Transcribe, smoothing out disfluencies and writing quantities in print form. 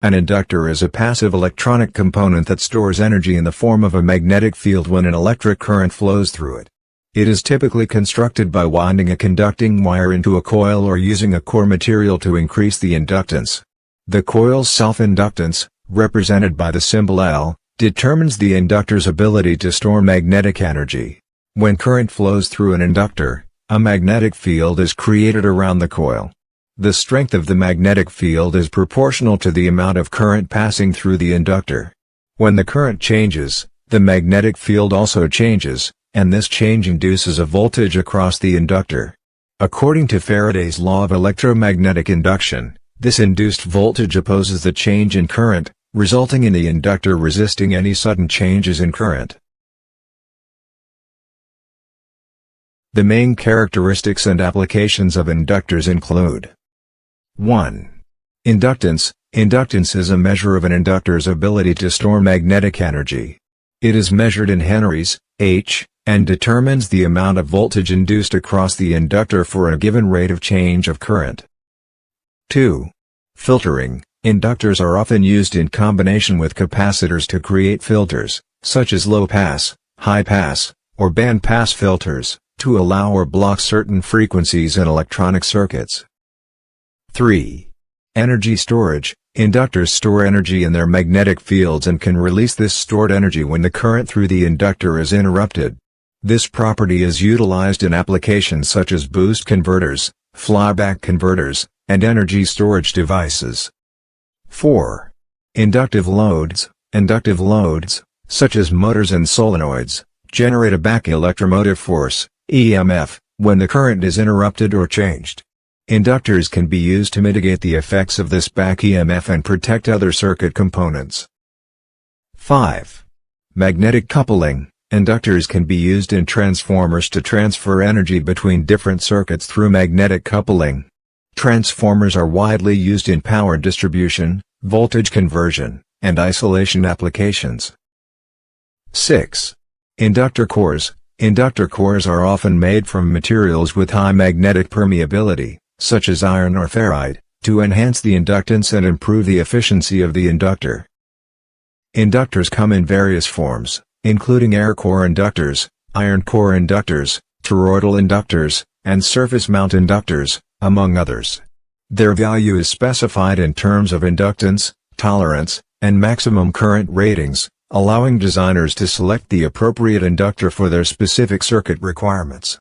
An inductor is a passive electronic component that stores energy in the form of a magnetic field when an electric current flows through it. It is typically constructed by winding a conducting wire into a coil or using a core material to increase the inductance. The coil's self-inductance, represented by the symbol L, determines the inductor's ability to store magnetic energy. When current flows through an inductor, a magnetic field is created around the coil. The strength of the magnetic field is proportional to the amount of current passing through the inductor. When the current changes, the magnetic field also changes, and this change induces a voltage across the inductor. According to Faraday's law of electromagnetic induction, this induced voltage opposes the change in current, resulting in the inductor resisting any sudden changes in current. The main characteristics and applications of inductors include: 1. Inductance. Inductance is a measure of an inductor's ability to store magnetic energy. It is measured in henries, H, and determines the amount of voltage induced across the inductor for a given rate of change of current. 2. Filtering. Inductors are often used in combination with capacitors to create filters, such as low-pass, high-pass, or band-pass filters, to allow or block certain frequencies in electronic circuits. 3. Energy storage. Inductors store energy in their magnetic fields and can release this stored energy when the current through the inductor is interrupted. This property is utilized in applications such as boost converters, flyback converters, and energy storage devices. 4. Inductive loads. Inductive loads, such as motors and solenoids, generate a back electromotive force, EMF, when the current is interrupted or changed. Inductors can be used to mitigate the effects of this back EMF and protect other circuit components. 5. Magnetic coupling. Inductors can be used in transformers to transfer energy between different circuits through magnetic coupling. Transformers are widely used in power distribution, voltage conversion, and isolation applications. 6. Inductor cores. Inductor cores are often made from materials with high magnetic permeability, such as iron or ferrite, to enhance the inductance and improve the efficiency of the inductor. Inductors come in various forms, including air core inductors, iron core inductors, toroidal inductors, and surface mount inductors, among others. Their value is specified in terms of inductance, tolerance, and maximum current ratings, allowing designers to select the appropriate inductor for their specific circuit requirements.